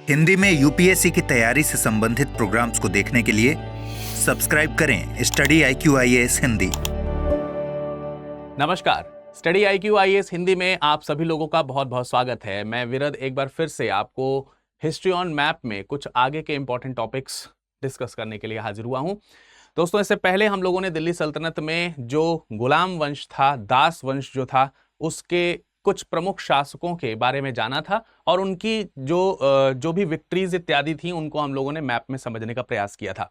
हिंदी में यूपीएससी की तैयारी से संबंधित प्रोग्राम्स को देखने के लिए सब्सक्राइब करें स्टडी IQ IAS हिंदी। नमस्कार, स्टडी IQ IAS हिंदी में आप सभी लोगों का बहुत बहुत स्वागत है। मैं विरद एक बार फिर से आपको हिस्ट्री ऑन मैप में कुछ आगे के इंपॉर्टेंट टॉपिक्स डिस्कस करने के लिए हाजिर हुआ हूं। दोस्तों, इससे पहले हम लोगों ने दिल्ली सल्तनत में जो गुलाम वंश था, दास वंश जो था, उसके कुछ प्रमुख शासकों के बारे में जाना था और उनकी जो भी विक्ट्रीज इत्यादि थी उनको हम लोगों ने मैप में समझने का प्रयास किया था।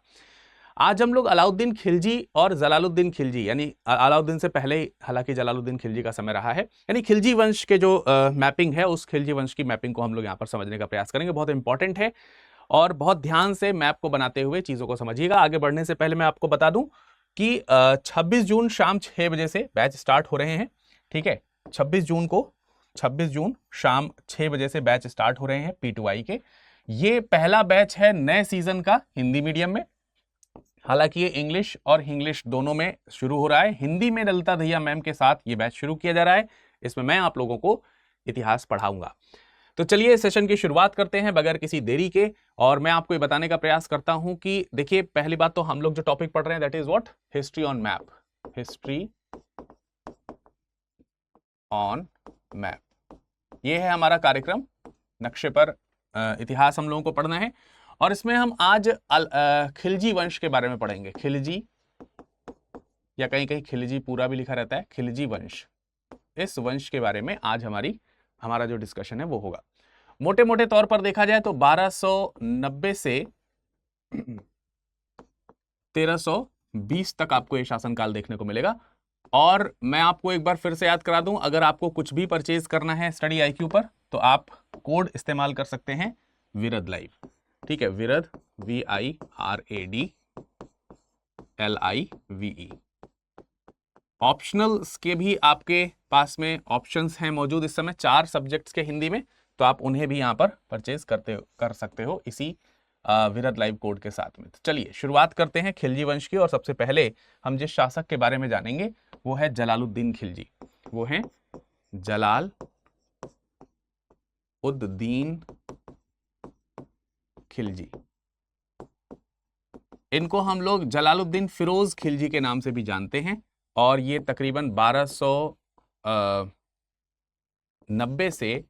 आज हम लोग अलाउद्दीन खिलजी और जलालुद्दीन खिलजी, यानी अलाउद्दीन से पहले ही हालांकि जलालुद्दीन खिलजी का समय रहा है, यानी खिलजी वंश के जो मैपिंग है उस खिलजी वंश की मैपिंग को हम लोग यहाँ पर समझने का प्रयास करेंगे। बहुत इंपॉर्टेंट है और बहुत ध्यान से मैप को बनाते हुए चीजों को समझिएगा। आगे बढ़ने से पहले मैं आपको बता दूं कि 26 जून शाम 6 बजे से बैच स्टार्ट हो रहे हैं। ठीक है, 26 जून शाम 6 बजे से बैच स्टार्ट हो रहे हैं P2I के। ये पहला बैच है नए सीजन का हिंदी मीडियम में। हालांकि ये इंग्लिश और हिंग्लिश दोनों में शुरू हो रहा है। हिंदी में ललिता दहिया मैम के साथ ये बैच शुरू किया जा रहा है। इसमें मैं आप लोगों को इतिहास पढ़ाऊंगा। तो चलिए सेशन की शुरुआत करते हैं बगैर किसी देरी के। और मैं आपको ये बताने का प्रयास करता हूं कि देखिए, पहली बात तो हम लोग जो टॉपिक पढ़ रहे हैं that is what, history on map. History on map, ये है हमारा कार्यक्रम। नक्शे पर इतिहास हम लोगों को पढ़ना है और इसमें हम आज खिलजी वंश के बारे में पढ़ेंगे। खिलजी, या कहीं कहीं खिलजी पूरा भी लिखा रहता है, खिलजी वंश। इस वंश के बारे में आज हमारा जो डिस्कशन है वो होगा। मोटे मोटे तौर पर देखा जाए तो 1290 से 1320 तक आपको ये शासनकाल देखने को मिलेगा। और मैं आपको एक बार फिर से याद करा दूं, अगर आपको कुछ भी परचेज करना है स्टडी IQ पर तो आप कोड इस्तेमाल कर सकते हैं विरद लाइव। ठीक है, विरद VIRAD LIVE। ऑप्शनल्स के भी आपके पास में ऑप्शंस हैं मौजूद इस समय 4 सब्जेक्ट्स के हिंदी में, तो आप उन्हें भी यहां पर परचेज कर सकते हो इसी विरद लाइव कोड के साथ में। तो चलिए शुरुआत करते हैं खिलजी वंश की। और सबसे पहले हम जिस शासक के बारे में जानेंगे वो है जलालुद्दीन खिलजी। वो हैं जलाल उद्दीन खिलजी। इनको हम लोग जलालुद्दीन फिरोज खिलजी के नाम से भी जानते हैं और ये तकरीबन 1290 से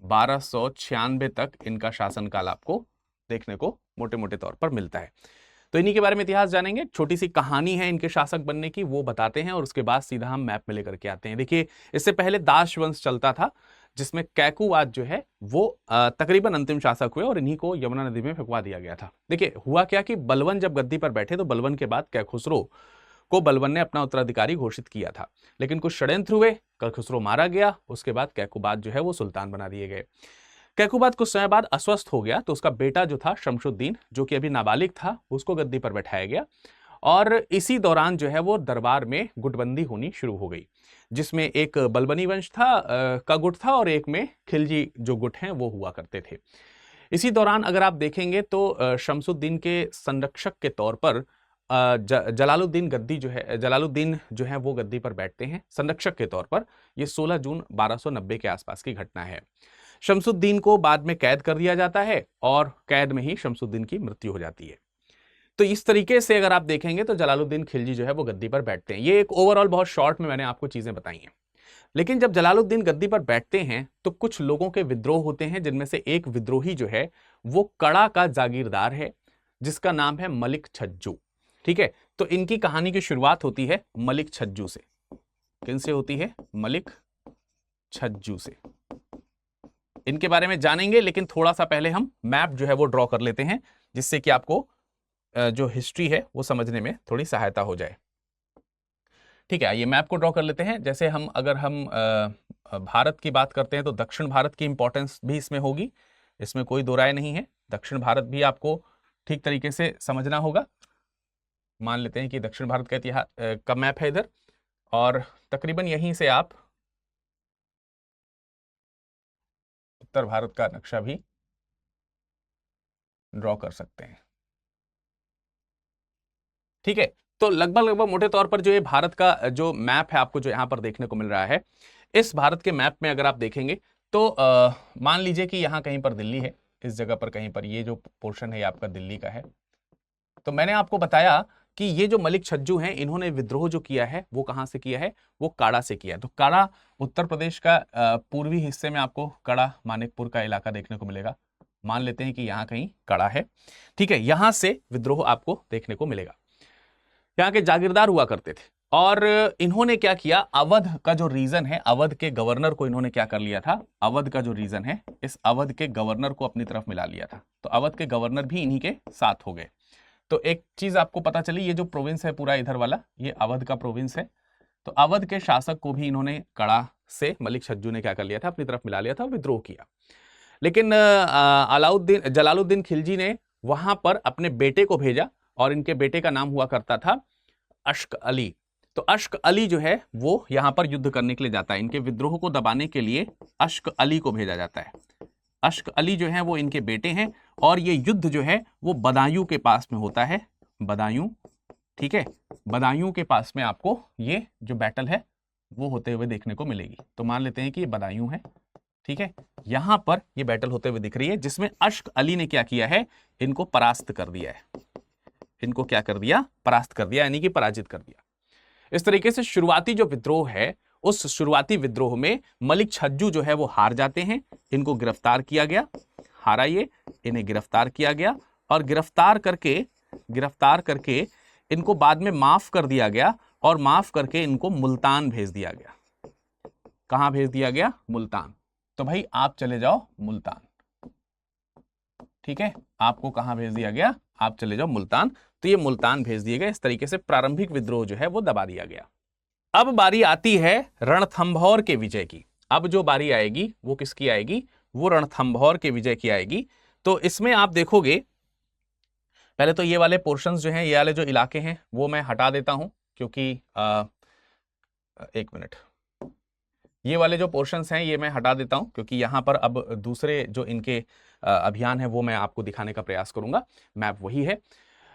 1296 तक इनका शासनकाल आपको देखने को मोटे मोटे तौर पर मिलता है। तो इन्हीं के बारे में इतिहास जानेंगे। छोटी सी कहानी है इनके शासक बनने की, वो बताते हैं और उसके बाद सीधा हम मैप में लेकर के आते हैं। देखिए, इससे पहले दास वंश चलता था जिसमें कैकुवाद जो है वो तकरीबन अंतिम शासक हुए और इन्हीं को यमुना नदी में फेंकवा दिया गया था। देखिए, हुआ क्या कि बलवन जब गद्दी पर बैठे तो बलवन के बाद कैखुसरो को बलवन ने अपना उत्तराधिकारी घोषित किया था, लेकिन कुछ षड्यंत्र हुए, कैखुसरो मारा गया। उसके बाद कैकुबाद जो है वो सुल्तान बना दिए गए। कैकुबाद कुछ समय बाद अस्वस्थ हो गया तो उसका बेटा जो था शमशुद्दीन, जो कि अभी नाबालिग था, उसको गद्दी पर बैठाया गया। और इसी दौरान जो है वो दरबार में गुटबंदी होनी शुरू हो गई, जिसमें एक बलबनी वंश का गुट था और एक में खिलजी जो गुट हैं वो हुआ करते थे। इसी दौरान अगर आप देखेंगे तो शमसुद्दीन के संरक्षक के तौर पर जलालुद्दीन जो है वो गद्दी पर बैठते हैं संरक्षक के तौर पर। यह 16 जून 1290 के आसपास की घटना है। शमसुद्दीन को बाद में कैद कर दिया जाता है और कैद में ही शमसुद्दीन की मृत्यु हो जाती है। तो इस तरीके से अगर आप देखेंगे तो जलालुद्दीन खिलजी जो है वो गद्दी पर बैठते हैं। ये एक ओवरऑल बहुत शॉर्ट में मैंने आपको चीजें बताई हैं। लेकिन जब जलालुद्दीन गद्दी पर बैठते हैं तो कुछ लोगों के विद्रोह होते हैं, जिनमें से एक विद्रोही जो है वो कड़ा का जागीरदार है जिसका नाम है मलिक छज्जू। ठीक है, तो इनकी कहानी की शुरुआत होती है मलिक छज्जू से। किनसे होती है? मलिक छज्जू से। इनके बारे में जानेंगे, लेकिन थोड़ा सा पहले हम मैप जो है वो ड्रॉ कर लेते हैं, जिससे कि आपको जो हिस्ट्री है वो समझने में थोड़ी सहायता हो जाए। ठीक है, ये मैप को ड्रॉ कर लेते हैं। जैसे अगर हम भारत की बात करते हैं तो दक्षिण भारत की इंपॉर्टेंस भी इसमें होगी, इसमें कोई दो राय नहीं है। दक्षिण भारत भी आपको ठीक तरीके से समझना होगा। मान लेते हैं कि दक्षिण भारत का इतिहास का मैप है इधर, और तकरीबन यहीं से आप उत्तर भारत का नक्शा भी ड्रॉ कर सकते हैं। ठीक है, तो लगभग मोटे तौर पर जो ये भारत का जो मैप है आपको जो यहां पर देखने को मिल रहा है, इस भारत के मैप में अगर आप देखेंगे तो मान लीजिए कि यहां कहीं पर दिल्ली है। इस जगह पर कहीं पर, ये जो पोर्शन है ये आपका दिल्ली का है। तो मैंने आपको बताया कि ये जो मलिक छज्जू हैं, इन्होंने विद्रोह जो किया है वो कहां से किया है, वो काड़ा से किया है। तो काड़ा उत्तर प्रदेश का पूर्वी हिस्से में आपको काड़ा मानिकपुर का इलाका देखने को मिलेगा। मान लेते हैं कि यहां कहीं काड़ा है, ठीक है, यहां से विद्रोह आपको देखने को मिलेगा। यहाँ के जागीरदार हुआ करते थे और इन्होंने क्या किया, अवध का जो रीजन है, अवध के गवर्नर को इन्होंने क्या कर लिया था, अवध का जो रीजन है, इस अवध के गवर्नर को अपनी तरफ मिला लिया था। तो अवध के गवर्नर भी इन्हीं के साथ हो गए। तो एक चीज आपको पता चली, ये जो प्रोविंस है पूरा इधर वाला, ये अवध का प्रोविंस है। तो अवध के शासक को भी इन्होंने कड़ा से मलिक छज्जू ने क्या कर लिया था, अपनी तरफ मिला लिया था, विद्रोह किया। लेकिन जलालुद्दीन खिलजी ने वहां पर अपने बेटे को भेजा और इनके बेटे का नाम हुआ करता था अश्क अली। तो अश्क अली जो है वो यहां पर युद्ध करने के लिए जाता है। इनके विद्रोह को दबाने के लिए अश्क अली को भेजा जाता है। अश्क अली जो है वो इनके बेटे हैं और ये युद्ध जो है वो बदायूं के पास में होता है, बदायूं, ठीक है, बदायूं के पास में आपको ये जो बैटल है वो होते हुए देखने को मिलेगी। तो मान लेते हैं कि ये बदायूं है, ठीक है, यहां पर ये बैटल होते हुए दिख रही है, जिसमें अश्क अली ने क्या किया है, इनको परास्त कर दिया है। इनको क्या कर दिया, परास्त कर दिया, यानी कि पराजित कर दिया। इस तरीके से शुरुआती जो विद्रोह है, उस शुरुआती विद्रोह में मलिक छज्जू जो है वो हार जाते हैं। इनको गिरफ्तार किया गया, हारा ये, इन्हें गिरफ्तार किया गया और गिरफ्तार करके इनको बाद में माफ कर दिया गया और माफ करके इनको मुल्तान भेज दिया गया। कहां भेज दिया गया, मुल्तान। तो भाई आप चले जाओ मुल्तान, ठीक है, आपको कहां भेज दिया गया, आप चले जाओ मुल्तान। तो ये मुल्तान भेज दिए गए। इस तरीके से प्रारंभिक विद्रोह जो है वो दबा दिया गया। अब बारी आती है रणथंभौर के विजय की। अब जो बारी आएगी वो किसकी आएगी, वो रणथंभौर के विजय की आएगी। तो इसमें आप देखोगे, पहले तो ये वाले पोर्शंस जो हैं, ये वाले जो इलाके हैं वो मैं हटा देता हूं, क्योंकि एक मिनट, ये वाले जो पोर्शंस हैं ये मैं हटा देता हूं, क्योंकि यहां पर अब दूसरे जो इनके अभियान है वो मैं आपको दिखाने का प्रयास करूंगा। मैप वही है।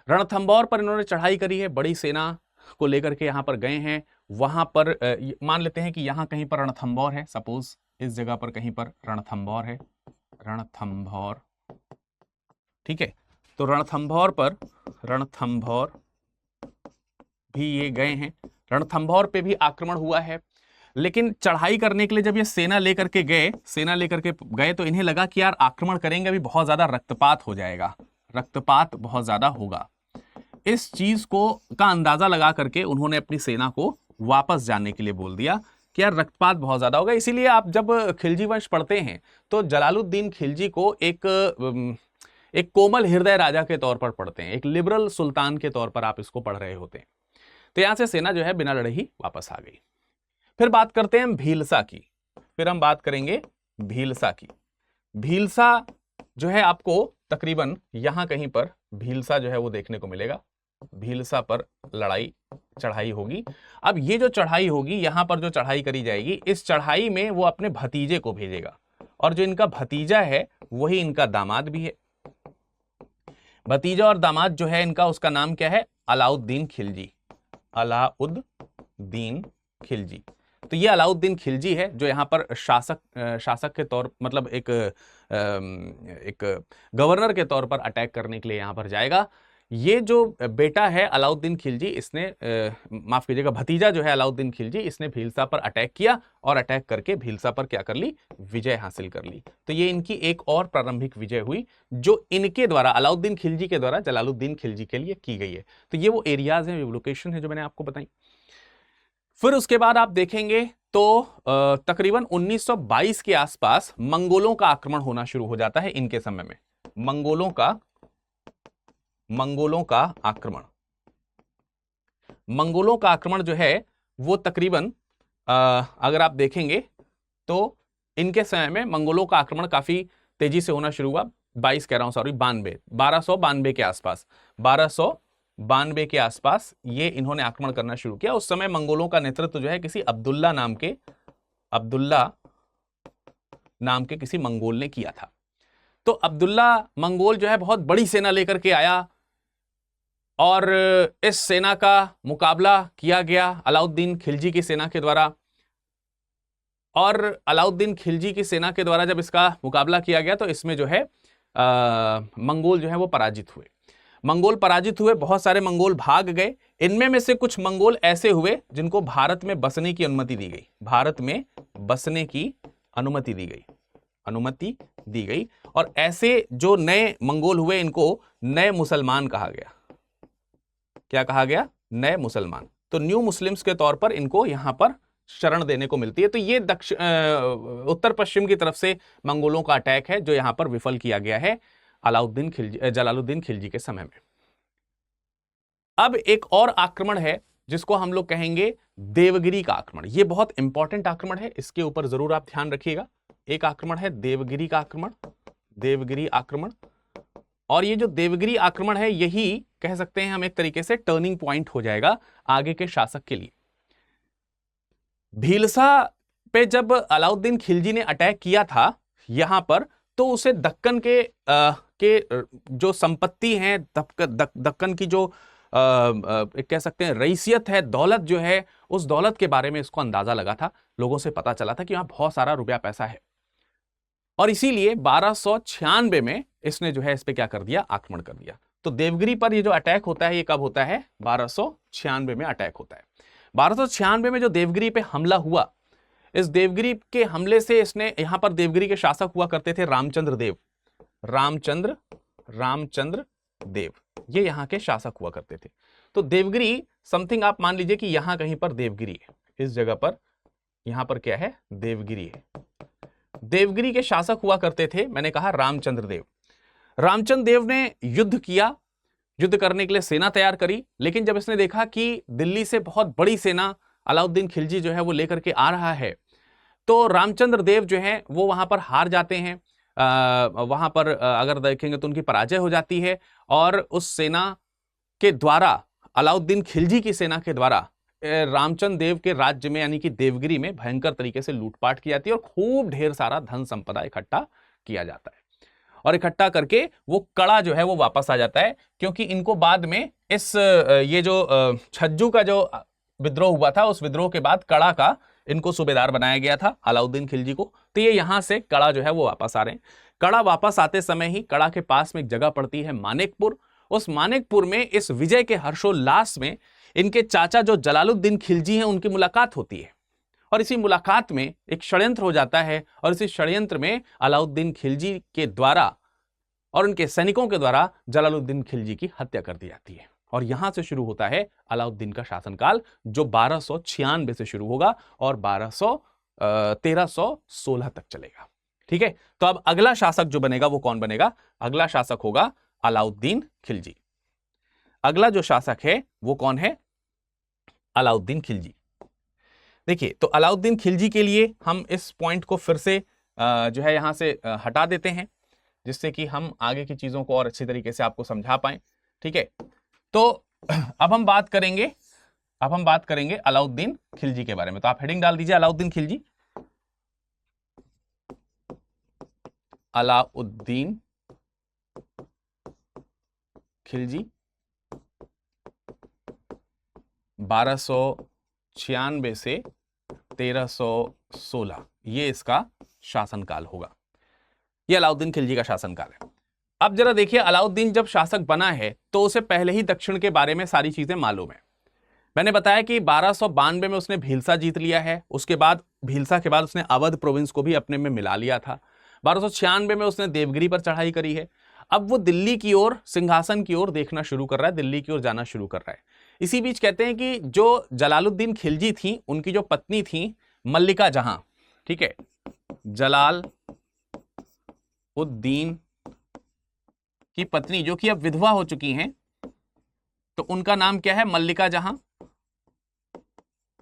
रणथंभौर पर इन्होंने चढ़ाई करी है, बड़ी सेना को लेकर के यहां पर गए हैं। वहां पर मान लेते हैं कि यहां कहीं पर रणथंभौर है, सपोज इस जगह पर कहीं पर रणथंभौर है, रणथंभौर, ठीक है। तो रणथंभौर भी ये गए हैं, रणथंभौर पे भी आक्रमण हुआ है। लेकिन चढ़ाई करने के लिए जब ये सेना लेकर के गए तो इन्हें लगा कि यार आक्रमण करेंगे अभी बहुत ज्यादा रक्तपात हो जाएगा, रक्तपात बहुत ज्यादा होगा। इस चीज को का अंदाजा लगा करके उन्होंने अपनी सेना को वापस जाने के लिए बोल दिया कि यार रक्तपात बहुत ज्यादा होगा। इसीलिए आप जब खिलजी वंश पढ़ते हैं तो जलालुद्दीन खिलजी को एक कोमल हृदय राजा के तौर पर पढ़ते हैं, एक लिबरल सुल्तान के तौर पर आप इसको पढ़ रहे होते हैं। तो यहां से सेना जो है बिना लड़े ही वापस आ गई। फिर बात करते हैं भीलसा की। फिर हम बात करेंगे भीलसा की। भीलसा जो है आपको तकरीबन यहां कहीं पर भीलसा जो है वो देखने को मिलेगा। भीलसा पर लड़ाई चढ़ाई होगी। अब ये जो चढ़ाई होगी, यहां पर जो चढ़ाई करी जाएगी, इस चढ़ाई में वो अपने भतीजे को भेजेगा और जो इनका भतीजा है वही इनका दामाद भी है। भतीजा और दामाद जो है इनका, उसका नाम क्या है, अलाउद्दीन खिलजी। अलाउद्दीन खिलजी। तो ये अलाउद्दीन खिलजी है जो यहाँ पर शासक के तौर, मतलब एक गवर्नर के तौर पर अटैक करने के लिए यहाँ पर जाएगा। ये जो बेटा है अलाउद्दीन खिलजी, इसने माफ कीजिएगा, भतीजा जो है अलाउद्दीन खिलजी, इसने भीलसा पर अटैक किया और अटैक करके भीलसा पर क्या कर ली, विजय हासिल कर ली। तो ये इनकी एक और प्रारंभिक विजय हुई जो इनके द्वारा, अलाउद्दीन खिलजी के द्वारा जलालुद्दीन खिलजी के लिए की गई है। तो ये वो एरियाज हैं, लोकेशन है जो मैंने आपको बताई। फिर उसके बाद आप देखेंगे तो तकरीबन 1922 के आसपास मंगोलों का आक्रमण होना शुरू हो जाता है इनके समय में। मंगोलों का आक्रमण जो है वो तकरीबन अगर आप देखेंगे तो इनके समय में मंगोलों का आक्रमण काफी तेजी से होना शुरू हुआ। 22 कह रहा हूं, सॉरी 1292 के आसपास, 1292 के आसपास ये इन्होंने आक्रमण करना शुरू किया। उस समय मंगोलों का नेतृत्व जो है किसी अब्दुल्ला नाम के किसी मंगोल ने किया था। तो अब्दुल्ला मंगोल जो है बहुत बड़ी सेना लेकर के आया और इस सेना का मुकाबला किया गया अलाउद्दीन खिलजी की सेना के द्वारा। और अलाउद्दीन खिलजी की सेना के द्वारा जब इसका मुकाबला किया गया तो इसमें जो है मंगोल जो है वो पराजित हुए। मंगोल पराजित हुए, बहुत सारे मंगोल भाग गए। इनमें में से कुछ मंगोल ऐसे हुए जिनको भारत में बसने की अनुमति दी गई, भारत में बसने की अनुमति दी गई। और ऐसे जो नए मंगोल हुए इनको नए मुसलमान कहा गया। क्या कहा गया? नए मुसलमान। तो न्यू मुस्लिम्स के तौर पर इनको यहां पर शरण देने को मिलती है। तो ये उत्तर पश्चिम की तरफ से मंगोलों का अटैक है जो यहां पर विफल किया गया है जलालुद्दीन खिलजी के समय में। अब एक और आक्रमण है जिसको हम लोग कहेंगे देवगिरी का आक्रमण। यह बहुत इंपॉर्टेंट आक्रमण है, इसके ऊपर जरूर आप ध्यान रखिएगा। एक आक्रमण है देवगिरी का आक्रमण, देवगिरी आक्रमण। और ये जो देवगिरी आक्रमण है यही कह सकते हैं हम एक तरीके से टर्निंग पॉइंट हो जाएगा आगे के शासक के लिए। भीलसा पे जब अलाउद्दीन खिलजी ने अटैक किया था यहां पर, तो उसे दक्कन के जो संपत्ति है, दक्कन की जो कह सकते हैं रईसियत है, दौलत जो है, उस दौलत के बारे में इसको अंदाजा लगा था। लोगों से पता चला था कि वहां बहुत सारा रुपया पैसा है, और इसीलिए 1296 में इसने जो है इस पे क्या कर दिया? आक्रमण कर दिया। तो देवगिरी पर ये जो अटैक होता है ये कब होता है? 1296 में अटैक होता है। 1296 में जो देवगिरी पे हमला हुआ, इस देवगिरी के हमले से इसने, यहां पर देवगिरी के शासक हुआ करते थे रामचंद्र देव, ये यहां के शासक हुआ करते थे। तो देवगिरी समथिंग आप मान लीजिए कि यहां कहीं पर देवगिरी है, इस जगह पर यहां पर क्या है? देवगिरी है। देवगिरी के शासक हुआ करते थे, मैंने कहा रामचंद्र देव। रामचंद्र देव ने युद्ध किया, युद्ध करने के लिए सेना तैयार करी, लेकिन जब इसने देखा कि दिल्ली से बहुत बड़ी सेना अलाउद्दीन खिलजी जो है वो लेकर के आ रहा है, तो रामचंद्र देव जो है वो वहां पर हार जाते हैं। वहां पर अगर देखेंगे तो उनकी पराजय हो जाती है, और उस सेना के द्वारा, अलाउद्दीन खिलजी की सेना के द्वारा रामचंद्र देव के राज्य में यानी कि देवगिरी में भयंकर तरीके से लूटपाट की जाती है, और खूब ढेर सारा धन संपदा इकट्ठा किया जाता है। और इकट्ठा करके वो कड़ा जो है वो वापस आ जाता है, क्योंकि इनको बाद में ये जो छज्जू का जो विद्रोह हुआ था, उस विद्रोह के बाद कड़ा का इनको सूबेदार बनाया गया था अलाउद्दीन खिलजी को। तो ये यहां से कड़ा जो है वो वापस आ रहे हैं। कड़ा वापस आते समय ही कड़ा के पास में एक जगह पड़ती है मानेकपुर। उस मानेकपुर में इस विजय के हर्षोल्लास में इनके चाचा जो जलालुद्दीन खिलजी हैं उनकी मुलाकात होती है, और इसी मुलाकात में एक षड्यंत्र हो जाता है, और इसी षड्यंत्र में अलाउद्दीन खिलजी के द्वारा और उनके सैनिकों के द्वारा जलालुद्दीन खिलजी की हत्या कर दी जाती है। और यहां से शुरू होता है अलाउद्दीन का शासनकाल, जो 1296 से शुरू होगा और 1316 तक चलेगा। ठीक है, तो अब अगला शासक जो बनेगा वो कौन बनेगा? अगला शासक होगा अलाउद्दीन खिलजी। अगला जो शासक है वो कौन है? अलाउद्दीन खिलजी। देखिए, तो अलाउद्दीन खिलजी के लिए हम इस पॉइंट को फिर से जो है यहां से हटा देते हैं, जिससे कि हम आगे की चीजों को और अच्छी तरीके से आपको समझा पाएं। ठीक है, तो अब हम बात करेंगे अलाउद्दीन खिलजी के बारे में। तो आप हेडिंग डाल दीजिए अलाउद्दीन खिलजी। अलाउद्दीन खिलजी 1296 से 1316, ये इसका शासनकाल होगा। ये अलाउद्दीन खिलजी का शासनकाल है। अब जरा देखिए, अलाउद्दीन जब शासक बना है तो उसे पहले ही दक्षिण के बारे में सारी चीजें मालूम है। मैंने बताया कि 1292 में उसने भीलसा जीत लिया है, उसके बाद भीलसा के बाद उसने अवध प्रोविंस को भी अपने में मिला लिया था। 1296 में उसने देवगिरी पर चढ़ाई करी है। अब वो दिल्ली की ओर, सिंहासन की ओर देखना शुरू कर रहा है, दिल्ली की ओर जाना शुरू कर रहा है। इसी बीच कहते हैं कि जो जलालुद्दीन खिलजी थी, उनकी जो पत्नी थी मल्लिका जहां, ठीक है, जलालुद्दीन की पत्नी जो कि अब विधवा हो चुकी हैं, तो उनका नाम क्या है? मल्लिका जहां।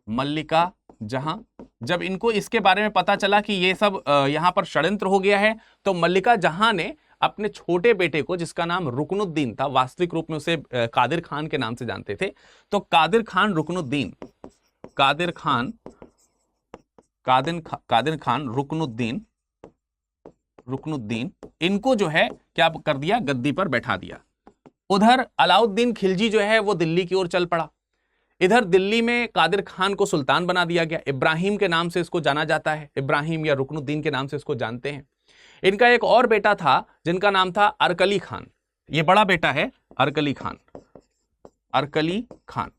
मल्लिका जहां। जब इनको इसके बारे में पता चला कि ये सब यहां पर षड्यंत्र हो गया है, तो मल्लिका जहां ने अपने छोटे बेटे को, जिसका नाम रुकनुद्दीन था, वास्तविक रूप में उसे कादिर खान के नाम से जानते थे, तो कादिर खान रुकनुद्दीन इनको जो है क्या कर दिया? गद्दी पर बैठा दिया। उधर अलाउद्दीन खिलजी जो है वो दिल्ली की ओर चल पड़ा। इधर दिल्ली में कादिर खान को सुल्तान बना दिया गया। इब्राहिम के नाम से इसको जाना जाता है, इब्राहिम या रुकनुद्दीन के नाम से इसको जानते हैं। इनका एक और बेटा था जिनका नाम था अरकली खान। ये बड़ा बेटा है अरकली खान। अरकली खान,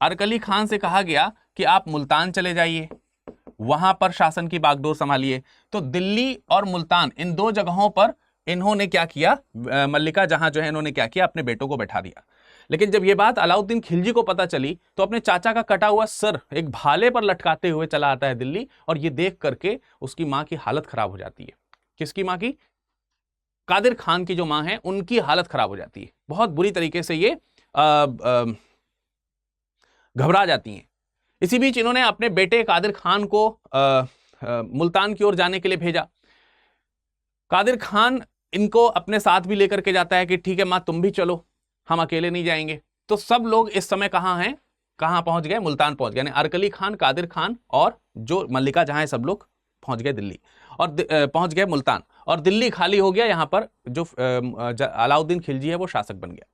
अरकली खान से कहा गया कि आप मुल्तान चले जाइए, वहां पर शासन की बागडोर संभालिए। तो दिल्ली और मुल्तान इन दो जगहों पर इन्होंने क्या किया, मल्लिका जहां जो है इन्होंने क्या किया, अपने बेटों को बैठा दिया। लेकिन जब यह बात अलाउद्दीन खिलजी को पता चली तो अपने चाचा का कटा हुआ सर एक भाले पर लटकाते हुए चला आता है दिल्ली, और यह देख करके उसकी मां की हालत खराब हो जाती है। किसकी मां की? कादिर खान की जो मां है उनकी हालत खराब हो जाती है, बहुत बुरी तरीके से ये घबरा जाती हैं। इसी बीच इन्होंने अपने बेटे कादिर खान को मुल्तान की ओर जाने के लिए भेजा। कादिर खान इनको अपने साथ भी लेकर के जाता है कि ठीक है मां तुम भी चलो, हम अकेले नहीं जाएंगे। तो सब लोग इस समय कहां हैं, कहां पहुंच गए? मुल्तान पहुंच गए। यानी अरकली खान, कादिर खान और जो मल्लिका जहां है सब लोग पहुंच गए दिल्ली, और पहुंच गए मुल्तान, और दिल्ली खाली हो गया। यहां पर जो अलाउद्दीन खिलजी है वो शासक बन गया।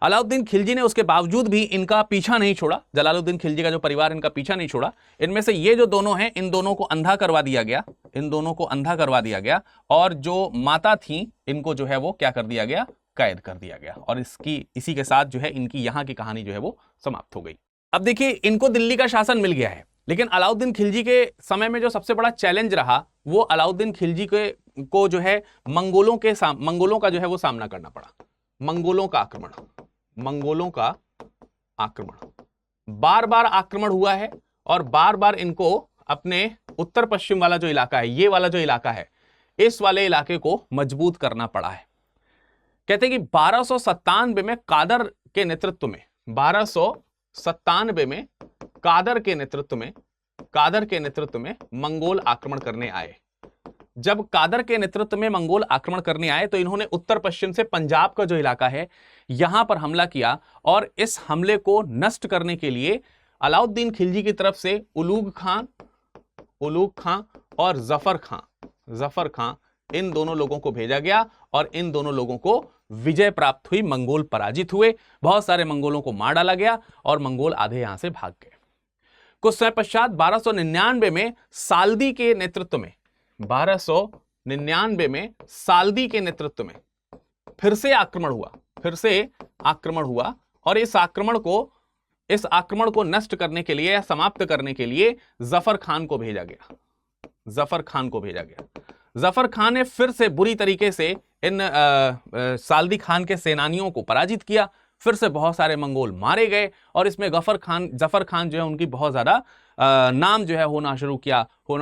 अलाउद्दीन खिलजी ने उसके बावजूद भी इनका पीछा नहीं छोड़ा, जलालुद्दीन खिलजी का जो परिवार इनका पीछा नहीं छोड़ा। इनमें से ये जो दोनों हैं, इन दोनों को अंधा करवा दिया गया, इन दोनों को अंधा करवा दिया गया, और जो माता थी इनको जो है वो क्या कर दिया गया, कैद कर दिया गया। और इसी के साथ जो है इनकी यहां की कहानी जो है वो समाप्त हो गई। अब देखिए, इनको दिल्ली का शासन मिल गया है, लेकिन अलाउद्दीन खिलजी के समय में जो सबसे बड़ा चैलेंज रहा वो अलाउद्दीन खिलजी को जो है मंगोलों का जो है वो सामना करना पड़ा। मंगोलों का आक्रमण, बार बार आक्रमण हुआ है, और बार बार इनको अपने उत्तर पश्चिम वाला जो इलाका है, ये वाला जो इलाका है, इस वाले इलाके को मजबूत करना पड़ा है। कहते हैं कि 1297 में कादर के नेतृत्व में, 1297 में कादर के नेतृत्व में मंगोल आक्रमण करने आए। जब कादर के नेतृत्व में मंगोल आक्रमण करने आए तो इन्होंने उत्तर पश्चिम से पंजाब का जो इलाका है यहां पर हमला किया, और इस हमले को नष्ट करने के लिए अलाउद्दीन खिलजी की तरफ से उलूग खां और जफर खां इन दोनों लोगों को भेजा गया, और इन दोनों लोगों को विजय प्राप्त हुई। मंगोल पराजित हुए, बहुत सारे मंगोलों को मार डाला गया, और मंगोल आधे यहां से भाग गए। कुछ समय पश्चात 1299 में साल्दी के नेतृत्व में, 1299 में साल्दी के नेतृत्व में फिर से आक्रमण हुआ, और इस आक्रमण को नष्ट करने के लिए या समाप्त करने के लिए जफर खान को भेजा गया। जफर खान ने फिर से बुरी तरीके से इन साल्दी खान के सेनानियों को पराजित किया। फिर से बहुत सारे मंगोल मारे गए, और इसमें जफर खान जो है उनकी बहुत ज्यादा नाम जो है होना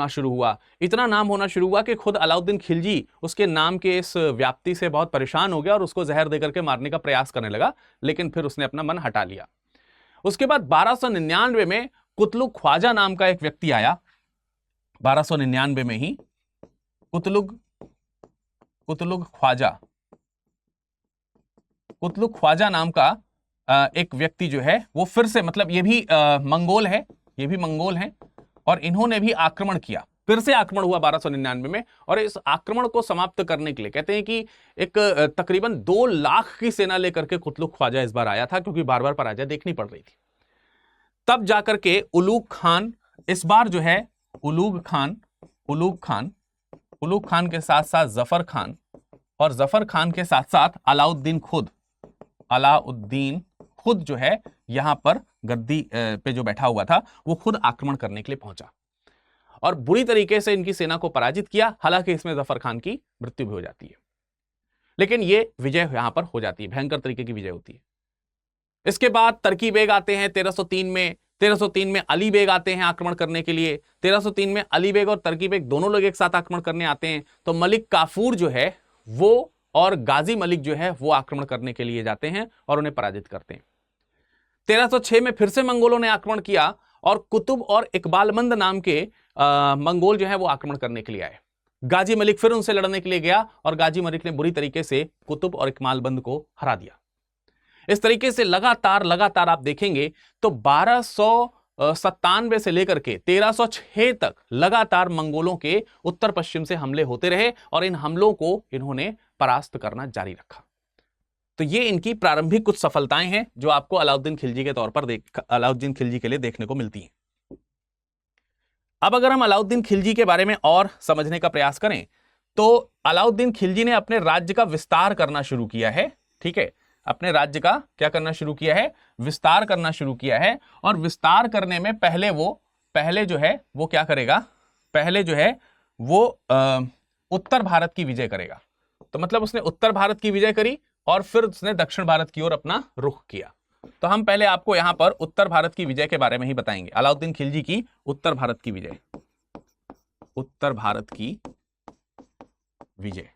शुरू हुआ। इतना नाम होना शुरू हुआ कि खुद अलाउद्दीन खिलजी उसके नाम के इस व्याप्ति से बहुत परेशान हो गया, और उसको जहर देकर के मारने का प्रयास करने लगा, लेकिन फिर उसने अपना मन हटा लिया। उसके बाद 1299 में कुतलुग ख्वाजा नाम का एक व्यक्ति आया। 1299 में ही कुतलुग ख्वाजा नाम का एक व्यक्ति जो है वो फिर से, मतलब ये भी मंगोल है, और इन्होंने भी आक्रमण किया। फिर से आक्रमण हुआ 1299 में, और इस आक्रमण को समाप्त करने के लिए कहते हैं कि एक तकरीबन 2 लाख की सेना लेकर के कुतलुग ख्वाजा इस बार आया था, क्योंकि बार बार पराजय देखनी पड़ रही थी। तब जाकर के उलूग खान, इस बार जो है उलूग खान के साथ साथ जफर खान, और जफर खान के साथ साथ अलाउद्दीन खुद जो है यहां पर गद्दी पे जो बैठा हुआ था वो खुद आक्रमण करने के लिए पहुंचा, और बुरी तरीके से इनकी सेना को पराजित किया। हालांकि इसमें जफर खान की मृत्यु भी हो जाती है, लेकिन ये विजय यहां पर हो जाती है, भयंकर तरीके की विजय होती है। इसके बाद तरकी बेग आते हैं 1303 में अली बेग आते हैं आक्रमण करने के लिए। 1303 में अली बेग और तरकी बेग दोनों लोग एक साथ आक्रमण करने आते हैं। तो मलिक काफूर जो है वो और गाजी मलिक जो है वो आक्रमण करने के लिए जाते हैं और उन्हें पराजित करते हैं। 1306 में फिर से मंगोलों ने आक्रमण किया, और कुतुब और इकबालमंद नाम के मंगोल जो है वो आक्रमण करने के लिए आए। गाजी मलिक फिर उनसे लड़ने के लिए गया, और गाजी मलिक ने बुरी तरीके से कुतुब और इकबालमंद को हरा दिया। इस तरीके से लगातार आप देखेंगे तो 1297 से लेकर के 1306 तक लगातार मंगोलों के उत्तर पश्चिम से हमले होते रहे, और इन हमलों को इन्होंने परास्त करना जारी रखा। तो ये इनकी प्रारंभिक कुछ सफलताएं हैं जो आपको अलाउद्दीन खिलजी के तौर पर अलाउद्दीन खिलजी के लिए देखने को मिलती हैं। अब अगर हम अलाउद्दीन खिलजी के बारे में और समझने का प्रयास करें तो अलाउद्दीन खिलजी ने अपने राज्य का विस्तार करना शुरू किया है। ठीक है, अपने राज्य का क्या करना शुरू किया है, विस्तार करना शुरू किया है। और विस्तार करने में पहले जो है वो क्या करेगा, पहले जो है वो उत्तर भारत की विजय करेगा। तो मतलब उसने उत्तर भारत की विजय करी और फिर उसने दक्षिण भारत की ओर अपना रुख किया। तो हम पहले आपको यहां पर उत्तर भारत की विजय के बारे में ही बताएंगे, अलाउद्दीन खिलजी की उत्तर भारत की विजय। उत्तर भारत की विजय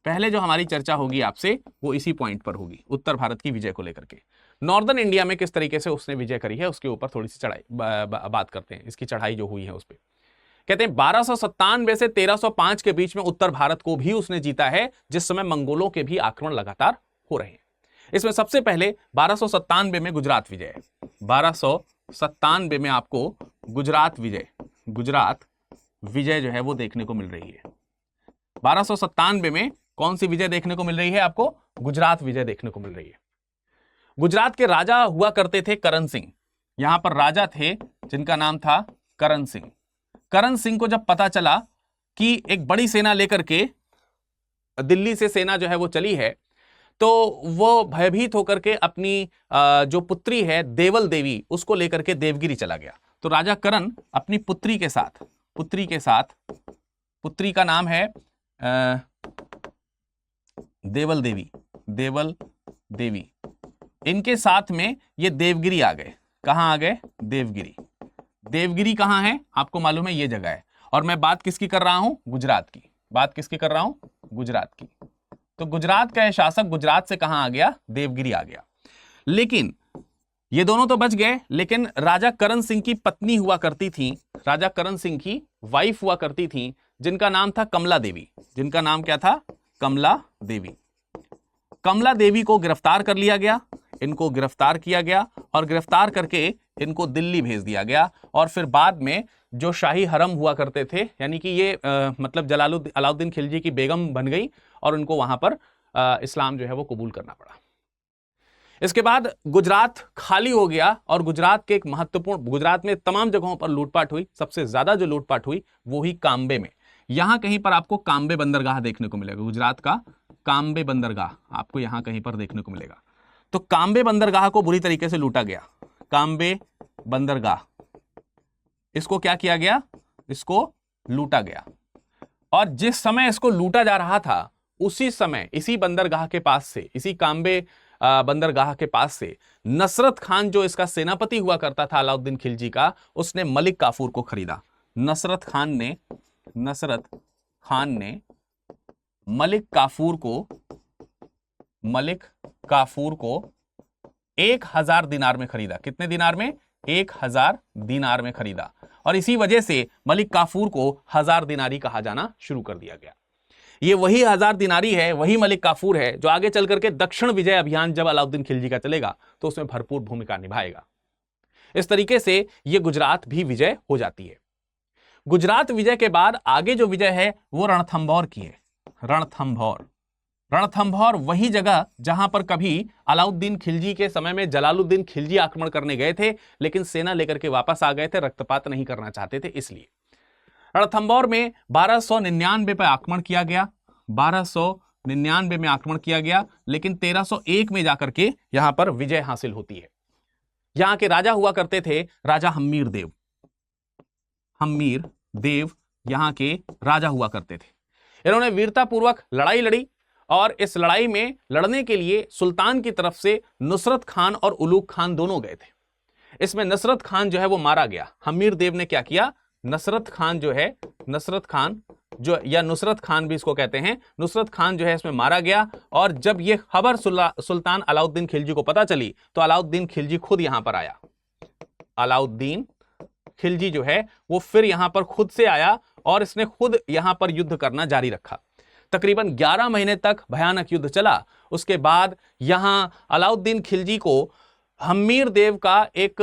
पहले जो हमारी चर्चा होगी आपसे वो इसी पॉइंट पर होगी, उत्तर भारत की विजय को लेकर के। नॉर्दर्न इंडिया में किस तरीके से उसने विजय करी है उसके ऊपर थोड़ी सी चढ़ाई बात करते हैं, इसकी चढ़ाई जो हुई है उस पर। कहते हैं 1297 से 1305 के बीच में उत्तर भारत को भी उसने जीता है, जिस समय मंगोलों के भी आक्रमण लगातार हो रहे हैं। इसमें सबसे पहले 1297 में गुजरात विजय है। 1297 में आपको गुजरात विजय जो है वो देखने को मिल रही है। 1297 में कौन सी विजय देखने को मिल रही है आपको, गुजरात विजय देखने को मिल रही है। गुजरात के राजा हुआ करते थे करण सिंह। यहां पर राजा थे जिनका नाम था करण सिंह। करण सिंह को जब पता चला कि एक बड़ी सेना लेकर के दिल्ली से सेना जो है वो चली है, तो वो भयभीत होकर के अपनी जो पुत्री है देवल देवी उसको लेकर के देवगिरी चला गया। तो राजा करण अपनी पुत्री के साथ, पुत्री का नाम है देवल देवी, इनके साथ में ये देवगिरी आ गए। कहां आ गए, देवगिरी कहां है आपको मालूम है, ये जगह है। और मैं बात किसकी कर रहा हूं, गुजरात की। बात किसकी कर रहा हूं, गुजरात की। तो गुजरात का शासक गुजरात से कहां आ गया, देवगिरी आ गया। लेकिन ये दोनों तो बच गए, लेकिन राजा करण सिंह की पत्नी हुआ करती थी, राजा करण सिंह की वाइफ हुआ करती थी, जिनका नाम था कमला देवी। जिनका नाम क्या था, कमला देवी। कमला देवी को गिरफ्तार कर लिया गया, इनको गिरफ्तार किया गया और गिरफ्तार करके इनको दिल्ली भेज दिया गया। और फिर बाद में जो शाही हरम हुआ करते थे, यानी कि ये मतलब अलाउद्दीन खिलजी की बेगम बन गई और उनको वहां पर इस्लाम जो है वो कबूल करना पड़ा। इसके बाद गुजरात खाली हो गया और गुजरात के एक महत्वपूर्ण, गुजरात में तमाम जगहों पर लूटपाट हुई। सबसे ज्यादा जो लूटपाट हुई वो ही काम्बे में। यहां कहीं पर आपको काम्बे बंदरगाह देखने को मिलेगा, गुजरात का काम्बे बंदरगाह आपको यहां कहीं पर देखने को मिलेगा। तो काम्बे बंदरगाह को बुरी तरीके से लूटा गया। काम्बे बंदरगाह, इसको क्या किया गया, इसको लूटा गया। और जिस समय इसको लूटा जा रहा था उसी समय इसी बंदरगाह के पास से, इसी काम्बे बंदरगाह के पास से नसरत खान जो इसका सेनापति हुआ करता था अलाउद्दीन खिलजी का, उसने मलिक काफूर को खरीदा। नसरत खान ने मलिक काफूर को 1000 दिनार में खरीदा। कितने दिनार में, 1000 दिनार में खरीदा। और इसी वजह से मलिक काफूर को 1000 दिनारी कहा जाना शुरू कर दिया गया। ये वही 1000 दिनारी है, वही मलिक काफूर है जो आगे चल करके दक्षिण विजय अभियान जब अलाउद्दीन खिलजी का चलेगा तो उसमें भरपूर भूमिका निभाएगा। इस तरीके से यह गुजरात भी विजय हो जाती है। गुजरात विजय के बाद आगे जो विजय है वो रणथंभौर की है। रणथंभौर वही जगह जहां पर कभी अलाउद्दीन खिलजी के समय में जलालुद्दीन खिलजी आक्रमण करने गए थे, लेकिन सेना लेकर के वापस आ गए थे, रक्तपात नहीं करना चाहते थे इसलिए। रणथंभौर में 1299 पर आक्रमण किया गया, 1299 में आक्रमण किया गया, लेकिन 1301 में जाकर के यहां पर विजय हासिल होती है। यहां के राजा हुआ करते थे राजा हम्मीर देव यहां के राजा हुआ करते थे। इन्होंने वीरतापूर्वक लड़ाई लड़ी और इस लड़ाई में लड़ने के लिए सुल्तान की तरफ से नुसरत खान और उलूग खान दोनों गए थे। इसमें नुसरत खान जो है वो मारा गया। हम्मीर देव ने क्या किया, नुसरत खान या नुसरत खान भी इसको कहते हैं, नुसरत खान जो है इसमें मारा गया। और जब ये खबर सुल्तान अलाउद्दीन खिलजी को पता चली तो अलाउद्दीन खिलजी खुद यहां पर आया। अलाउद्दीन खिलजी जो है वो फिर यहां पर खुद से आया और इसने खुद यहां पर युद्ध करना जारी रखा। तकरीबन 11 महीने तक भयानक युद्ध चला। उसके बाद यहां अलाउद्दीन खिलजी को हम्मीर देव का एक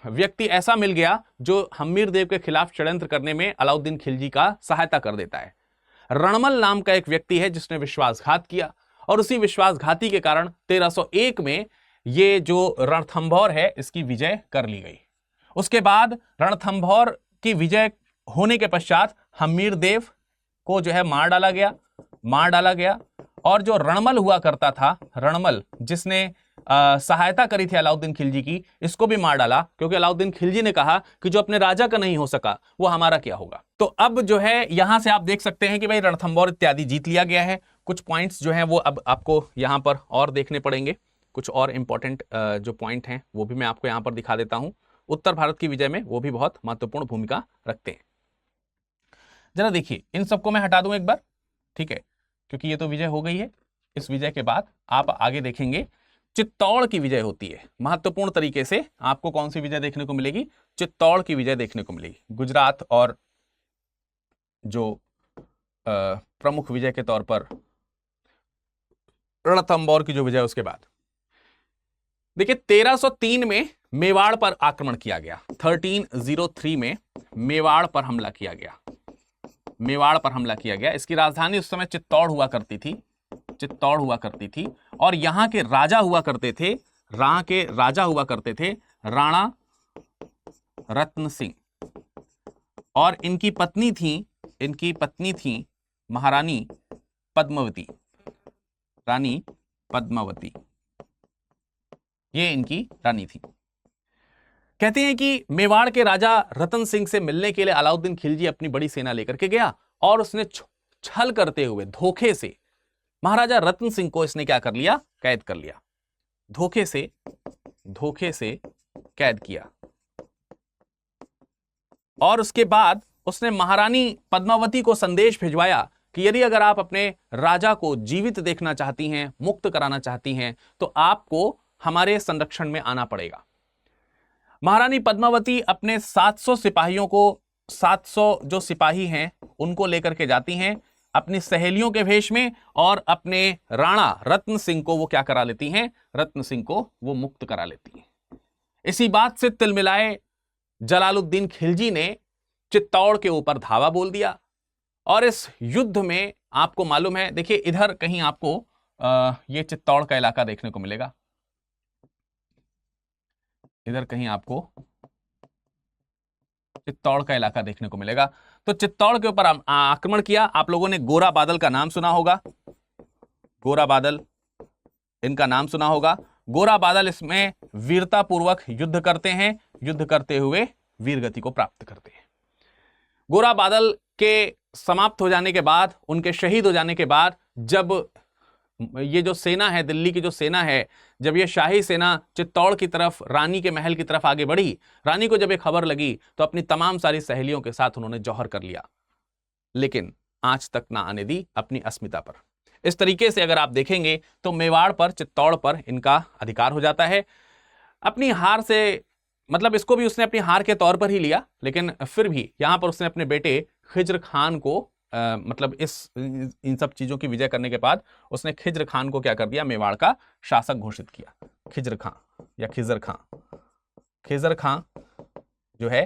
व्यक्ति ऐसा मिल गया जो हम्मीर देव के खिलाफ षड्यंत्र करने में अलाउद्दीन खिलजी का सहायता कर देता है। रणमल नाम का एक व्यक्ति है जिसने विश्वासघात किया और उसी विश्वासघाती के कारण 1301 में ये जो रणथंभौर है इसकी विजय कर ली गई। उसके बाद रणथंभौर की विजय होने के पश्चात हम्मीर देव को जो है मार डाला गया। और जो रणमल हुआ करता था, रणमल जिसने सहायता करी थी अलाउद्दीन खिलजी की, इसको भी मार डाला, क्योंकि अलाउद्दीन खिलजी ने कहा कि जो अपने राजा का नहीं हो सका वो हमारा क्या होगा। तो अब जो है यहां से आप देख सकते हैं कि भाई रणथंभौर इत्यादि जीत लिया गया है। कुछ पॉइंट्स जो हैं वो अब आपको यहां पर और देखने पड़ेंगे, कुछ और इंपॉर्टेंट जो पॉइंट हैं वो भी मैं आपको यहां पर दिखा देता हूं। उत्तर भारत की विजय में वो भी बहुत महत्वपूर्ण भूमिका रखते हैं। जरा देखिए, इन सबको मैं हटा दूं एक बार, ठीक है, क्योंकि ये तो विजय हो गई है। इस विजय के बाद आप आगे देखेंगे चित्तौड़ की विजय होती है। महत्वपूर्ण तरीके से आपको कौन सी विजय देखने को मिलेगी? चित्तौड़ की विजय देखने को मिलेगी। गुजरात और जो प्रमुख विजय के तौर पर रणथंभौर की जो विजय, उसके बाद देखिए 1303 में मेवाड़ पर आक्रमण किया गया। 1303 में मेवाड़ पर हमला किया गया। मेवाड़ पर हमला किया गया। इसकी राजधानी उस समय चित्तौड़ हुआ करती थी, चित्तौड़ हुआ करती थी। और यहां के राजा हुआ करते थे, राणा रत्न सिंह, और इनकी पत्नी थी महारानी पद्मावती, रानी पद्मावती, ये इनकी रानी थी। कहते हैं कि मेवाड़ के राजा रतन सिंह से मिलने के लिए अलाउद्दीन खिलजी अपनी बड़ी सेना लेकर के गया, और उसने छल करते हुए धोखे से महाराजा रतन सिंह को इसने क्या कर लिया? कैद कर लिया। धोखे से कैद किया। और उसके बाद उसने महारानी पद्मावती को संदेश भिजवाया कि यदि अगर आप अपने राजा को जीवित देखना चाहती हैं, मुक्त कराना चाहती हैं, तो आपको हमारे संरक्षण में आना पड़ेगा। महारानी पद्मावती अपने 700 सिपाहियों को, 700 जो सिपाही हैं उनको लेकर के जाती हैं अपनी सहेलियों के भेष में, और अपने राणा रत्न सिंह को वो क्या करा लेती हैं? रत्न सिंह को वो मुक्त करा लेती हैं। इसी बात से तिलमिलाए जलालुद्दीन खिलजी ने चित्तौड़ के ऊपर धावा बोल दिया। और इस युद्ध में आपको मालूम है, देखिए इधर कहीं आपको ये चित्तौड़ का इलाका देखने को मिलेगा, इधर कहीं आपको चित्तौड़ का इलाका देखने को मिलेगा। तो चित्तौड़ के ऊपर आक्रमण किया। आप लोगों ने गोरा बादल का नाम सुना होगा, गोरा बादल इनका नाम सुना होगा। गोरा बादल इसमें वीरता पूर्वक युद्ध करते हैं, युद्ध करते हुए वीर गति को प्राप्त करते हैं। गोरा बादल के समाप्त हो जाने के बाद, उनके शहीद हो जाने के बाद, जब ये जो सेना है, दिल्ली की जो सेना है, जब ये शाही सेना चित्तौड़ की तरफ, रानी के महल की तरफ आगे बढ़ी, रानी को जब एक खबर लगी तो अपनी तमाम सारी सहेलियों के साथ उन्होंने जौहर कर लिया, लेकिन आंच तक ना आने दी अपनी अस्मिता पर। इस तरीके से अगर आप देखेंगे तो मेवाड़ पर, चित्तौड़ पर इनका अधिकार हो जाता है। अपनी हार से, मतलब इसको भी उसने अपनी हार के तौर पर ही लिया, लेकिन फिर भी यहां पर उसने अपने बेटे खिज्र खान को मतलब इन सब चीजों की विजय करने के बाद उसने खिज्र खान को क्या कर दिया? मेवाड़ का शासक घोषित किया। खिज्र खान या खिजर खान, खिजर खान जो है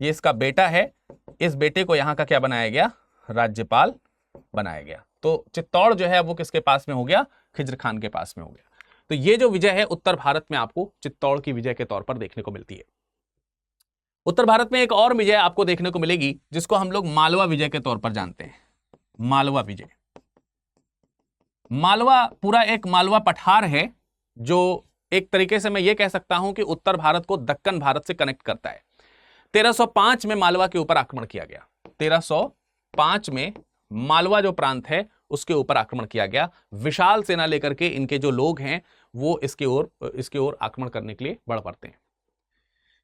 ये इसका बेटा है। इस बेटे को यहां का क्या बनाया गया? राज्यपाल बनाया गया। तो चित्तौड़ जो है वो किसके पास में हो गया? खिज्र खान के पास में हो गया। तो ये जो विजय है उत्तर भारत में आपको चित्तौड़ की विजय के तौर पर देखने को मिलती है। उत्तर भारत में एक और विजय आपको देखने को मिलेगी जिसको हम लोग मालवा विजय के तौर पर जानते हैं। मालवा विजय, मालवा पूरा एक मालवा पठार है जो एक तरीके से मैं ये कह सकता हूं कि उत्तर भारत को दक्कन भारत से कनेक्ट करता है। 1305 में मालवा के ऊपर आक्रमण किया गया। 1305 में मालवा जो प्रांत है उसके ऊपर आक्रमण किया गया। विशाल सेना लेकर के इनके जो लोग हैं वो इसके ओर आक्रमण करने के लिए बढ़ पड़ते हैं।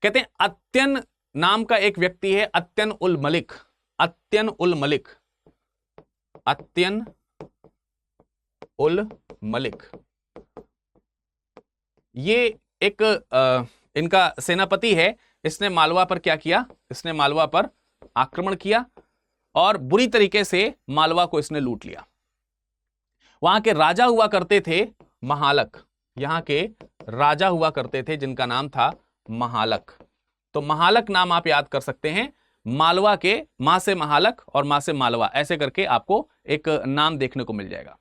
कहते हैं अत्यन नाम का एक व्यक्ति है, अत्यन उल मलिक, अत्यन उल मलिक, अत्यन उल मलिक, ये एक इनका सेनापति है। इसने मालवा पर क्या किया? इसने मालवा पर आक्रमण किया और बुरी तरीके से मालवा को इसने लूट लिया। वहां के राजा हुआ करते थे महालक, यहां के राजा हुआ करते थे जिनका नाम था महालक। तो महालक नाम आप याद कर सकते हैं, मालवा के मां से महालक और मां से मालवा, ऐसे करके आपको एक नाम देखने को मिल जाएगा।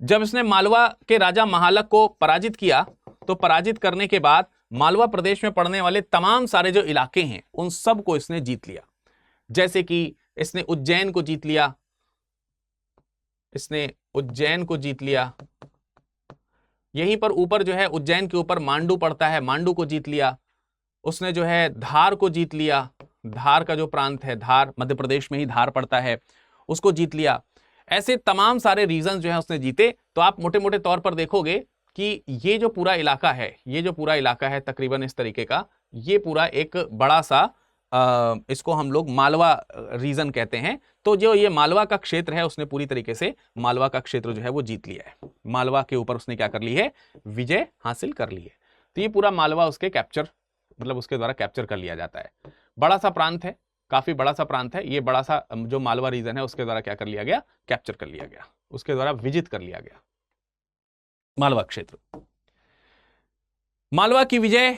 जब इसने मालवा के राजा महालक को पराजित किया तो पराजित करने के बाद मालवा प्रदेश में पड़ने वाले तमाम सारे जो इलाके हैं उन सब को इसने जीत लिया। जैसे कि इसने उज्जैन को जीत लिया, इसने उज्जैन को जीत लिया। यहीं पर ऊपर जो है उज्जैन के ऊपर मांडू पड़ता है, मांडू को जीत लिया। उसने जो है धार को जीत लिया, धार का जो प्रांत है, धार मध्य प्रदेश में ही धार पड़ता है, उसको जीत लिया। ऐसे तमाम सारे रीजन जो है उसने जीते। तो आप मोटे मोटे तौर पर देखोगे कि ये जो पूरा इलाका है, ये जो पूरा इलाका है तकरीबन इस तरीके का, ये पूरा एक बड़ा सा इसको हम लोग मालवा रीजन कहते हैं। तो जो ये मालवा का क्षेत्र है उसने पूरी तरीके से मालवा का क्षेत्र जो है वो जीत लिया है। मालवा के ऊपर उसने क्या कर ली है, विजय हासिल कर ली है। तो ये पूरा मालवा उसके कैप्चर, मतलब उसके द्वारा कैप्चर कर लिया जाता है। बड़ा सा प्रांत है, काफी बड़ा सा प्रांत है। ये बड़ा सा जो मालवा रीजन है उसके द्वारा क्या कर लिया गया, कैप्चर कर लिया गया, उसके द्वारा विजित कर लिया गया मालवा क्षेत्र। मालवा की विजय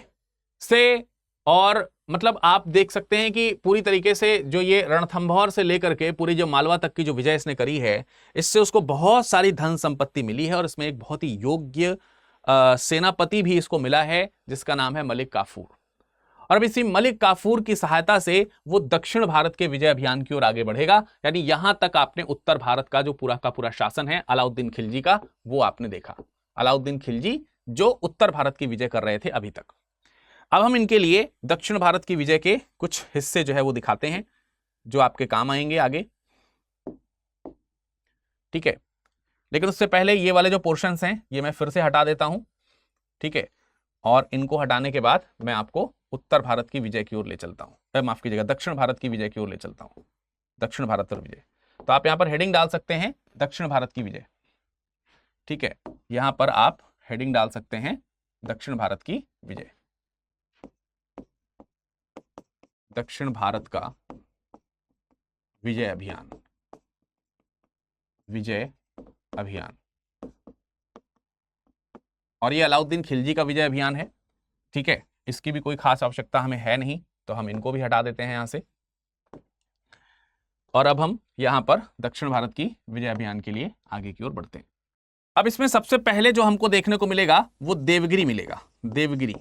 से, और मतलब आप देख सकते हैं कि पूरी तरीके से जो ये रणथंभौर से लेकर के पूरी जो मालवा तक की जो विजय इसने करी है, इससे उसको बहुत सारी धन संपत्ति मिली है। और इसमें एक बहुत ही योग्य सेनापति भी इसको मिला है जिसका नाम है मलिक काफूर। और अब इसी मलिक काफूर की सहायता से वो दक्षिण भारत के विजय अभियान की ओर आगे बढ़ेगा। यानी यहां तक आपने उत्तर भारत का जो पूरा का पूरा शासन है अलाउद्दीन खिलजी का, वो आपने देखा। अलाउद्दीन खिलजी जो उत्तर भारत की विजय कर रहे थे अभी तक। अब हम इनके लिए दक्षिण भारत की विजय के कुछ हिस्से जो है वो दिखाते हैं जो आपके काम आएंगे आगे, ठीक है। लेकिन उससे पहले ये वाले जो पोर्शंस हैं ये मैं फिर से हटा देता हूं, ठीक है। और इनको हटाने के बाद मैं आपको उत्तर भारत की विजय की ओर ले चलता हूं, माफ कीजिएगा, दक्षिण भारत की विजय की ओर ले चलता हूं। दक्षिण भारत और विजय, तो आप यहां पर हेडिंग डाल सकते हैं दक्षिण भारत की विजय, ठीक है। यहां पर आप हेडिंग डाल सकते हैं दक्षिण भारत की विजय, दक्षिण भारत का विजय अभियान, विजय अभियान। और ये अलाउद्दीन खिलजी का विजय अभियान है, ठीक है। इसकी भी कोई खास आवश्यकता हमें है नहीं, तो हम इनको भी हटा देते हैं यहां से। और अब हम यहां पर दक्षिण भारत की विजय अभियान के लिए आगे की ओर बढ़ते हैं। अब इसमें सबसे पहले जो हमको देखने को मिलेगा वो देवगिरी मिलेगा। देवगिरी,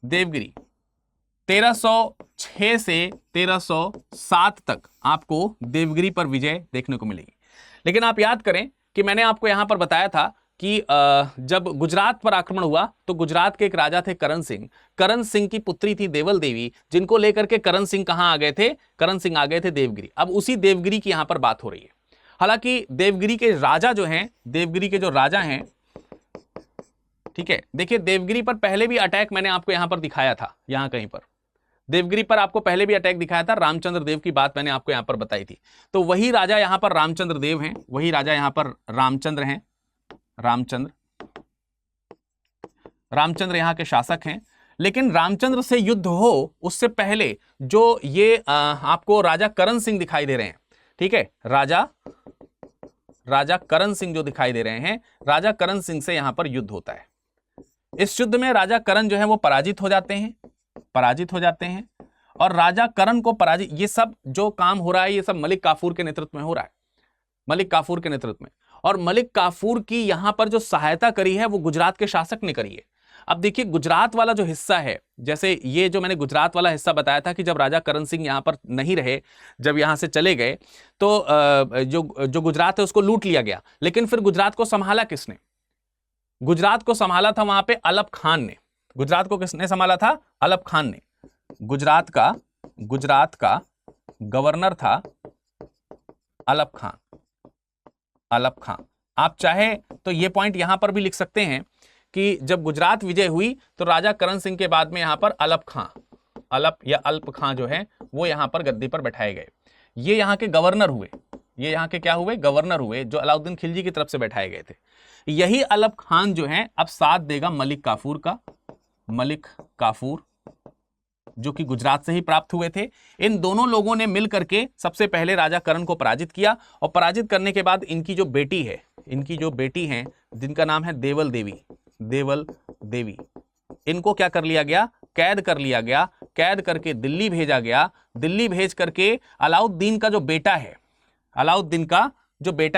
देवगिरी 1306 से 1307 तक आपको देवगिरी पर विजय देखने को मिलेगी। लेकिन आप याद करें कि मैंने आपको यहां पर बताया था कि जब गुजरात पर आक्रमण हुआ तो गुजरात के एक राजा थे करण सिंह। करण सिंह की पुत्री थी देवल देवी, जिनको लेकर के करण सिंह कहां आ गए थे, करण सिंह आ गए थे देवगिरी। अब उसी देवगिरी की यहां पर बात हो रही है। हालांकि देवगिरी के राजा जो हैं, देवगिरी के जो राजा हैं, ठीक है, देखिए देवगिरी पर पहले भी अटैक मैंने आपको यहां पर दिखाया था, यहां कहीं पर देवगिरी पर आपको पहले भी अटैक दिखाया था। रामचंद्र देव की बात मैंने आपको यहां पर बताई थी। तो वही राजा यहां पर रामचंद्र देव हैं, वही राजा यहां पर रामचंद्र हैं, रामचंद्र यहां के शासक हैं। लेकिन रामचंद्र से युद्ध हो उससे पहले जो ये आपको राजा करण सिंह दिखाई दे रहे हैं, ठीक है, राजा करण सिंह जो दिखाई दे रहे हैं, राजा करण सिंह से यहां पर युद्ध होता है। इस युद्ध में राजा करण जो है वो पराजित हो जाते हैं, और राजा करण को पराजित, ये सब जो काम हो रहा है ये सब मलिक काफूर के नेतृत्व में हो रहा है, मलिक काफूर के नेतृत्व में। और मलिक काफूर की यहां पर जो सहायता करी है वो गुजरात के शासक ने करी है। अब देखिए गुजरात वाला जो हिस्सा है, जैसे ये जो मैंने गुजरात वाला हिस्सा बताया था कि जब राजा करण सिंह यहां पर नहीं रहे, जब यहां से चले गए तो जो गुजरात है उसको लूट लिया गया। लेकिन फिर गुजरात को संभाला किसने? गुजरात को संभाला था वहां पे अलप खान ने। गुजरात को किसने संभाला था? अलप खान ने। गुजरात का गवर्नर था अलप खान। आप चाहे तो ये पॉइंट यहां पर भी लिख सकते हैं कि जब गुजरात विजय हुई तो राजा करण सिंह के बाद में यहां पर अलप खां जो है वो यहां पर गद्दी पर बैठाए गए। ये यहां के गवर्नर हुए, ये यहां के क्या हुए? गवर्नर हुए, जो अलाउद्दीन खिलजी की तरफ से बैठाए गए थे। यही अलप खान जो है अब साथ देगा मलिक काफूर का, मलिक काफूर जो कि गुजरात से ही प्राप्त हुए थे। इन दोनों लोगों ने मिल करके सबसे पहले राजा करण को पराजित किया, और पराजित करने के बाद इनकी जो बेटी है जिनका नाम है देवल देवी, इनको क्या कर लिया गया? कैद कर लिया गया। कैद करके दिल्ली भेजा गया। दिल्ली भेज करके अलाउद्दीन का जो बेटा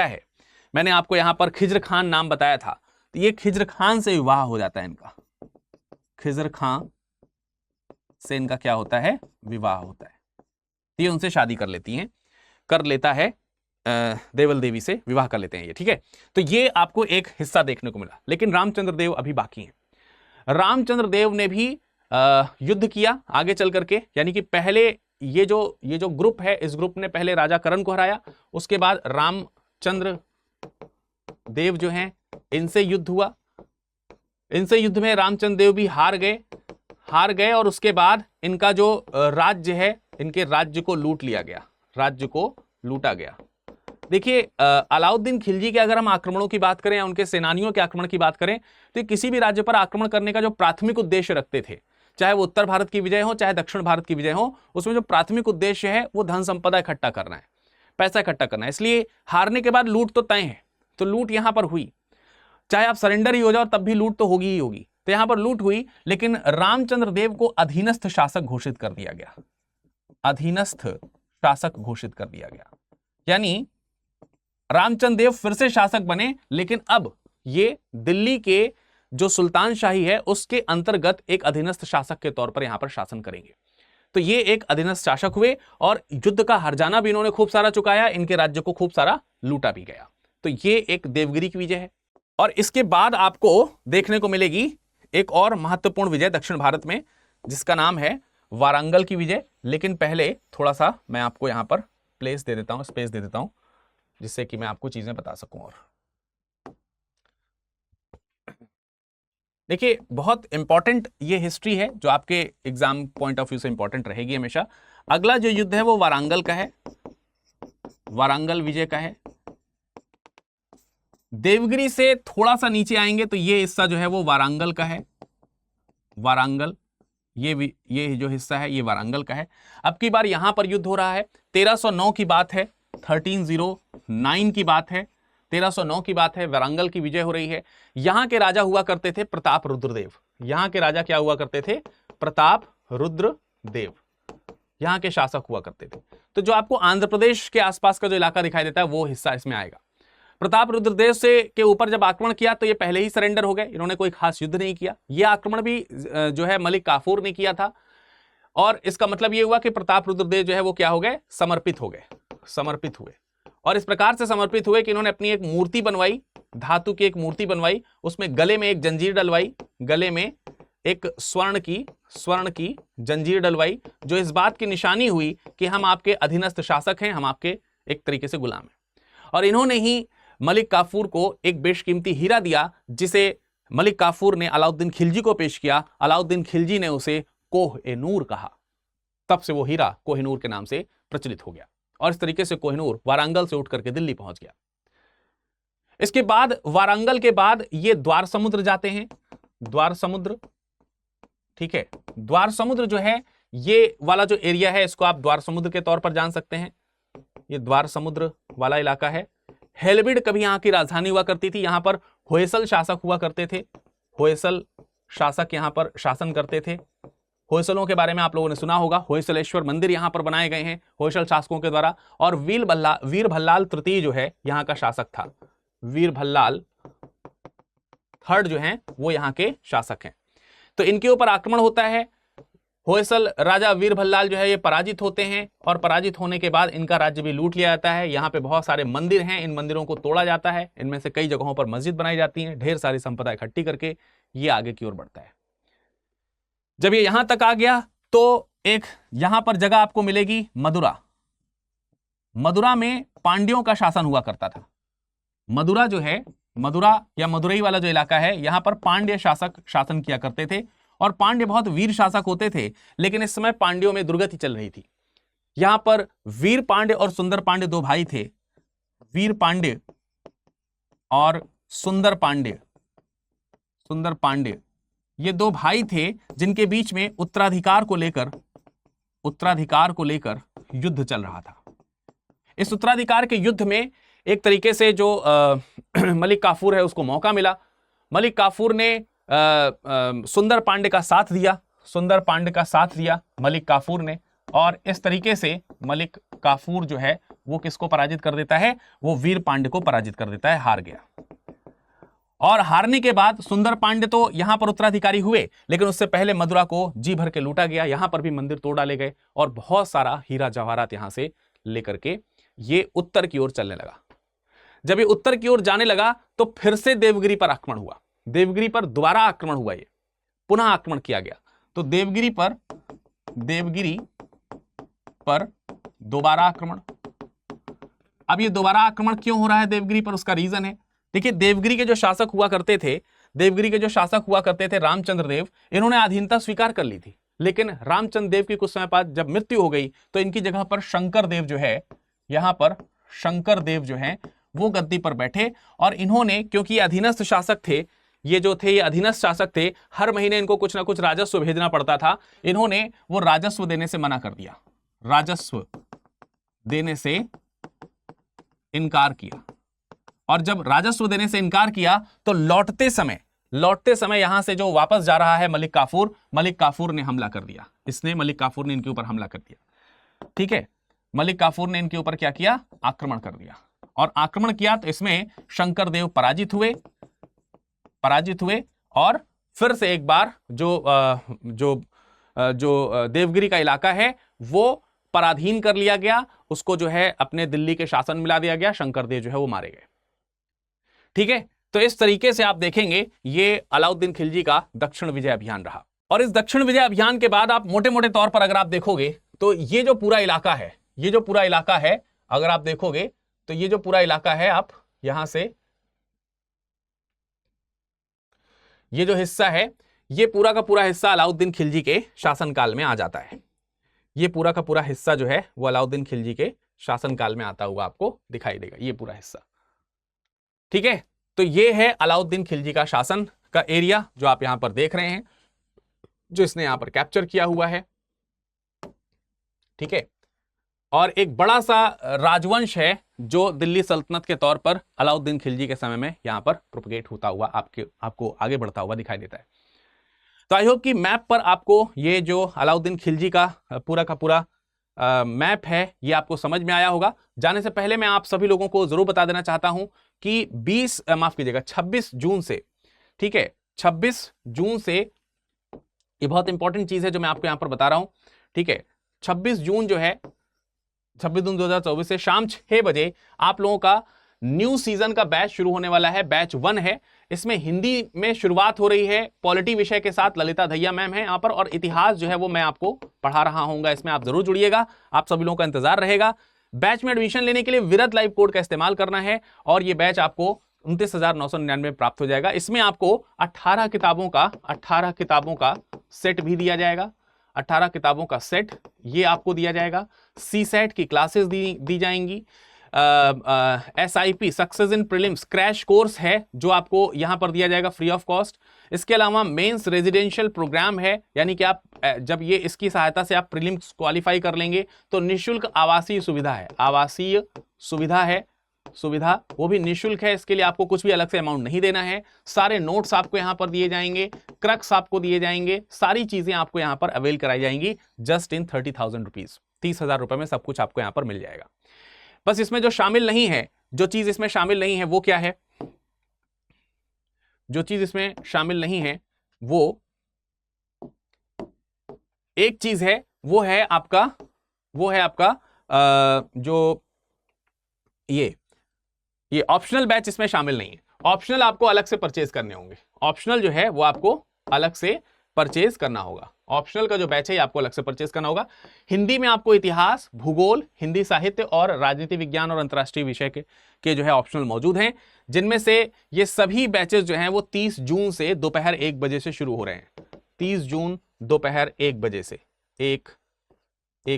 है, मैंने आपको यहां पर खिज्र खान नाम बताया था, तो ये खिज्र खान से विवाह हो जाता है इनका। खिज्र खान से इनका क्या होता है? विवाह होता है। ये उनसे शादी कर लेता है देवल देवी से विवाह कर लेते हैं ये, ठीक है। तो ये आपको एक हिस्सा देखने को मिला, लेकिन रामचंद्र देव अभी बाकी हैं। रामचंद्र देव ने भी युद्ध किया आगे चल करके, यानी कि पहले ये जो ग्रुप है, इस ग्रुप ने पहले राजा करण को हराया, उसके बाद रामचंद्र देव जो हैं इनसे युद्ध हुआ। इनसे युद्ध में रामचंद्र देव भी हार गए और उसके बाद इनका जो राज्य है, इनके राज्य को लूट लिया गया, राज्य को लूटा गया। देखिए अलाउद्दीन खिलजी के अगर हम आक्रमणों की बात करें या उनके सेनानियों के आक्रमण की बात करें, तो किसी भी राज्य पर आक्रमण करने का जो प्राथमिक उद्देश्य रखते थे, चाहे वो उत्तर भारत की विजय हो चाहे दक्षिण भारत की विजय हो, उसमें जो प्राथमिक उद्देश्य है वो धन संपदा इकट्ठा करना है, पैसा इकट्ठा करना है। इसलिए हारने के बाद लूट तो तय है, तो लूट यहां पर हुई, चाहे आप सरेंडर ही हो जाओ तब भी लूट तो होगी ही होगी। तो यहां पर लूट हुई, लेकिन रामचंद्र देव को अधीनस्थ शासक घोषित कर दिया गया, अधीनस्थ शासक घोषित कर दिया गया। यानी रामचंद्र देव फिर से शासक बने, लेकिन अब ये दिल्ली के जो सुल्तान शाही है उसके अंतर्गत एक अधीनस्थ शासक के तौर पर यहां पर शासन करेंगे। तो ये एक अधीनस्थ शासक हुए और युद्ध का हर्जाना भी इन्होंने खूब सारा चुकाया, इनके राज्य को खूब सारा लूटा भी गया। तो ये एक देवगिरी की विजय है। और इसके बाद आपको देखने को मिलेगी एक और महत्वपूर्ण विजय दक्षिण भारत में, जिसका नाम है वारंगल की विजय। लेकिन पहले थोड़ा सा मैं आपको यहां पर स्पेस दे देता हूं, जिससे कि मैं आपको चीजें बता सकूं। और देखिए बहुत इंपॉर्टेंट ये हिस्ट्री है जो आपके एग्जाम पॉइंट ऑफ व्यू से इंपॉर्टेंट रहेगी हमेशा। अगला जो युद्ध है वो वारंगल का है, वारंगल विजय का है। देवगिरी से थोड़ा सा नीचे आएंगे तो ये हिस्सा जो है वो वारंगल का है, वारंगल, ये जो हिस्सा है ये वारंगल का है। अब की बार यहां पर युद्ध हो रहा है, 1309 की बात है, 1309 की बात है, 1309 की बात है, वारंगल की विजय हो रही है। यहां के राजा हुआ करते थे प्रताप रुद्रदेव। यहां के राजा क्या हुआ करते थे? प्रताप रुद्रदेव, यहां के शासक हुआ करते थे। तो जो आपको आंध्र प्रदेश के आसपास का जो इलाका दिखाई देता है वो हिस्सा इसमें आएगा। प्रताप रुद्रदेव से के ऊपर जब आक्रमण किया तो ये पहले ही सरेंडर हो गए, इन्होंने कोई खास युद्ध नहीं किया। यह आक्रमण भी जो है मलिक काफूर ने किया था, और इसका मतलब यह हुआ कि प्रताप रुद्रदेव जो है वो क्या हो गए? समर्पित हो गए, समर्पित हुए। और इस प्रकार से समर्पित हुए कि इन्होंने अपनी एक मूर्ति बनवाई, धातु की एक मूर्ति बनवाई, उसमें गले में एक जंजीर डलवाई, गले में एक स्वर्ण की जंजीर डलवाई, जो इस बात की निशानी हुई कि हम आपके अधीनस्थ शासक हैं, हम आपके एक तरीके से गुलाम हैं। और इन्होंने ही मलिक काफूर को एक बेशकीमती हीरा दिया, जिसे मलिक काफूर ने अलाउद्दीन खिलजी को पेश किया। अलाउद्दीन खिलजी ने उसे कोह-ए-नूर कहा, तब से वो हीरा कोहिनूर के नाम से प्रचलित हो गया। और इस तरीके से कोहिनूर वारंगल से उठ करके दिल्ली पहुंच गया। इसके बाद वारंगल के बाद ये द्वार समुद्र जाते हैं, द्वार समुद्र, ठीक है। द्वार समुद्र जो है ये वाला जो एरिया है इसको आप द्वार समुद्र के तौर पर जान सकते हैं। ये द्वार समुद्र वाला इलाका है। हेलबिड कभी यहां की राजधानी हुआ करती थी, यहां पर होयसल शासक हुआ करते थे, होयसल शासक यहां पर शासन करते थे। होयसलों के बारे में आप लोगों ने सुना होगा, होयसलेश्वर मंदिर यहां पर बनाए गए हैं होयसल शासकों के द्वारा। और वीर भल्लाल तृतीय जो है यहां का शासक था, वीर भल्लाल थर्ड जो है वो यहां के शासक हैं। तो इनके ऊपर आक्रमण होता है। होयसल राजा वीर भल्लाल जो है ये पराजित होते हैं, और पराजित होने के बाद इनका राज्य भी लूट लिया जाता है। यहाँ पे बहुत सारे मंदिर हैं, इन मंदिरों को तोड़ा जाता है, इनमें से कई जगहों पर मस्जिद बनाई जाती है। ढेर सारी संपदा इकट्ठी करके ये आगे की ओर बढ़ता है। जब ये यहां तक आ गया तो एक यहां पर जगह आपको मिलेगी मदुरा। मदुरा में पांड्यों का शासन हुआ करता था। मदुरा जो है, मदुरा या मदुरई वाला जो इलाका है, यहां पर पांड्य शासक शासन किया करते थे, और पांड्य बहुत वीर शासक होते थे। लेकिन इस समय पांड्यों में दुर्गति चल रही थी। यहां पर वीर पांड्य और सुंदर पांड्य दो भाई थे, वीर पांड्य और सुंदर पांड्य। सुंदर पांड्य ये दो भाई थे जिनके बीच में उत्तराधिकार को लेकर युद्ध चल रहा था। इस उत्तराधिकार के युद्ध में एक तरीके से जो मलिक काफूर है उसको मौका मिला। मलिक काफूर ने सुंदर पांड्य का साथ दिया, सुंदर पांड्य का साथ दिया मलिक काफूर ने, और इस तरीके से मलिक काफूर जो है वो किसको पराजित कर देता है? वो वीर पांड्य को पराजित कर देता है, हार गया। और हारने के बाद सुंदर पांड्य तो यहां पर उत्तराधिकारी हुए, लेकिन उससे पहले मदुरा को जी भर के लूटा गया। यहां पर भी मंदिर तोड़ डाले गए और बहुत सारा हीरा जवाहरात यहां से लेकर के ये उत्तर की ओर चलने लगा। जब ये उत्तर की ओर जाने लगा तो फिर से देवगिरी पर आक्रमण हुआ, देवगिरी पर दोबारा आक्रमण हुआ, ये पुनः आक्रमण किया गया। तो देवगिरी पर दोबारा आक्रमण। अब ये दोबारा आक्रमण क्यों हो रहा है देवगिरी पर, उसका रीजन है। देखिए, देवगिरी के जो शासक हुआ करते थे रामचंद्र देव, इन्होंने अधीनता स्वीकार कर ली थी, लेकिन रामचंद्र देव की कुछ समय बाद जब मृत्यु हो गई तो इनकी जगह पर शंकर देव जो है, यहां पर शंकर देव जो है वो गद्दी पर बैठे। और इन्होंने, क्योंकि ये अधीनस्थ शासक थे, ये अधीनस्थ शासक थे, हर महीने इनको कुछ ना कुछ राजस्व भेजना पड़ता था, इन्होंने वो राजस्व देने से मना कर दिया, राजस्व देने से इनकार किया। और जब राजस्व देने से इनकार किया तो लौटते समय यहां से जो वापस जा रहा है मलिक काफूर ने हमला कर दिया। मलिक काफूर ने इनके ऊपर हमला कर दिया। ठीक है, मलिक काफूर ने इनके ऊपर क्या किया, आक्रमण कर दिया। और आक्रमण किया तो इसमें शंकर देव पराजित हुए और फिर से एक बार जो देवगिरी का इलाका है वो पराधीन कर लिया गया, उसको जो है अपने दिल्ली के शासन मिला दिया गया, शंकर देव जो है वो मारे गए। ठीक है, तो इस तरीके से आप देखेंगे ये अलाउद्दीन खिलजी का दक्षिण विजय अभियान रहा। और इस दक्षिण विजय अभियान के बाद आप मोटे मोटे तौर पर अगर आप देखोगे तो ये जो पूरा इलाका है, अगर आप देखोगे तो ये जो पूरा इलाका है, आप यहां से ये जो हिस्सा है, ये पूरा का पूरा हिस्सा अलाउद्दीन खिलजी के शासनकाल में आ जाता है। ये पूरा का पूरा हिस्सा जो है वो अलाउद्दीन खिलजी के शासनकाल में आता हुआ आपको दिखाई देगा, ये पूरा हिस्सा। ठीक है, तो ये है अलाउद्दीन खिलजी का शासन का एरिया जो आप यहां पर देख रहे हैं, जो इसने यहां पर कैप्चर किया हुआ है। ठीक है, और एक बड़ा सा राजवंश है जो दिल्ली सल्तनत के तौर पर अलाउद्दीन खिलजी के समय में यहां पर प्रोपगेट होता हुआ आपको आगे बढ़ता हुआ दिखाई देता है। तो आई होप कि मैप पर आपको ये जो अलाउद्दीन खिलजी का पूरा मैप है ये आपको समझ में आया होगा। जाने से पहले मैं आप सभी लोगों को जरूर बता देना चाहता हूं कि 26 जून से, ठीक है, 26 जून से, ये बहुत इंपॉर्टेंट चीज है जो मैं आपको यहां पर बता रहा हूं। ठीक है, 26 जून 2024 से शाम 6 बजे आप लोगों का न्यू सीजन का बैच शुरू होने वाला है। बैच 1 है, इसमें हिंदी में शुरुआत हो रही है, पॉलिटी विषय के साथ ललिता दहिया मैम है यहाँ पर, और इतिहास जो है वो मैं आपको पढ़ा रहा हूँगा। इसमें आप जरूर जुड़िएगा, आप सभी लोगों का इंतजार रहेगा। बैच में एडमिशन लेने के लिए विरत लाइव कोड का इस्तेमाल करना है और ये बैच आपको 29,999 प्राप्त हो जाएगा। इसमें आपको 18 किताबों का सेट भी दिया जाएगा, 18 किताबों का सेट ये आपको दिया जाएगा। CSET की क्लासेस दी जाएंगी। SIP success in prelims crash course है जो आपको यहां पर दिया जाएगा फ्री ऑफ कॉस्ट। इसके अलावा मेंस रेजिडेंशियल प्रोग्राम है, यानी कि आप जब ये इसकी सहायता से आप प्रीलिम्स क्वालिफाई कर लेंगे तो निःशुल्क आवासीय सुविधा वो भी निःशुल्क है। इसके लिए आपको कुछ भी अलग से अमाउंट नहीं देना है। सारे नोट्स आपको यहां पर दिए जाएंगे, क्रक्स आपको दिए जाएंगे, सारी चीजें आपको यहां पर अवेल कराई जाएंगी जस्ट इन 30,000 रुपीज। 30,000 रुपए में सब कुछ आपको यहां पर मिल जाएगा। बस इसमें जो शामिल नहीं है, जो चीज इसमें शामिल नहीं है वो क्या है, जो चीज इसमें शामिल नहीं है वो एक चीज है, वो है आपका जो ये ऑप्शनल बैच इसमें शामिल नहीं है। ऑप्शनल आपको अलग से परचेज करने होंगे। ऑप्शनल जो है वो आपको अलग से परचेज करना होगा। ऑप्शनल का जो बैच है आपको अलग से परचेज करना होगा। हिंदी में आपको इतिहास, भूगोल, हिंदी साहित्य और राजनीति विज्ञान और अंतर्राष्ट्रीय विषय के जो है ऑप्शनल मौजूद हैं, जिनमें से ये सभी बैचेस जो हैं वो 30 जून से दोपहर 1 बजे से शुरू हो रहे हैं। 30 जून दोपहर 1 बजे से, 1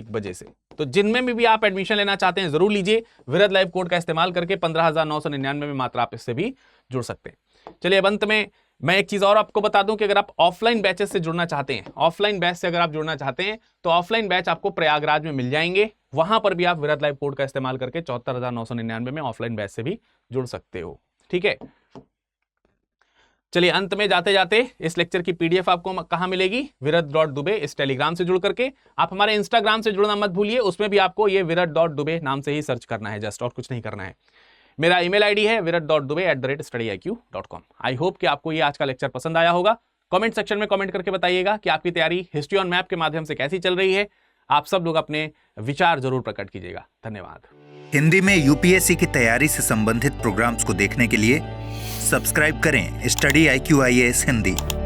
बजे से। तो जिनमें भी आप एडमिशन लेना चाहते हैं जरूर लीजिए। विरत लाइव कोड का इस्तेमाल करके 15,999 में मात्र आप इससे भी जुड़ सकते हैं। चलिए अब अंत में मैं एक चीज और आपको बता दूं कि अगर आप ऑफलाइन बैचेस से जुड़ना चाहते हैं, ऑफलाइन बैच से अगर आप जुड़ना चाहते हैं तो ऑफलाइन बैच आपको प्रयागराज में मिल जाएंगे। वहां पर भी आप विरत लाइव कोड का इस्तेमाल करके 74,999 में ऑफलाइन बैच से भी जुड़ सकते हो। ठीक है, चलिए अंत में जाते जाते इस लेक्चर की PDF आपको कहां मिलेगी, virat.dube इस टेलीग्राम से जुड़ करके। आप हमारे इंस्टाग्राम से जुड़ना मत भूलिए, उसमें भी आपको ये virat.dube नाम से ही सर्च करना है जस्ट, और कुछ नहीं करना है। मेरा ईमेल आईडी है virat.dube@studyiq.com। आई होप कि आपको ये आज का लेक्चर पसंद आया होगा। कमेंट सेक्शन में कमेंट करके बताइएगा कि आपकी तैयारी हिस्ट्री ऑन मैप के माध्यम से कैसी चल रही है। आप सब लोग अपने विचार जरूर प्रकट कीजिएगा। धन्यवाद। हिंदी में यूपीएससी की तैयारी से संबंधित प्रोग्राम्स को देखने के लिए सब्सक्राइब करें स्टडी IQ IAS हिंदी।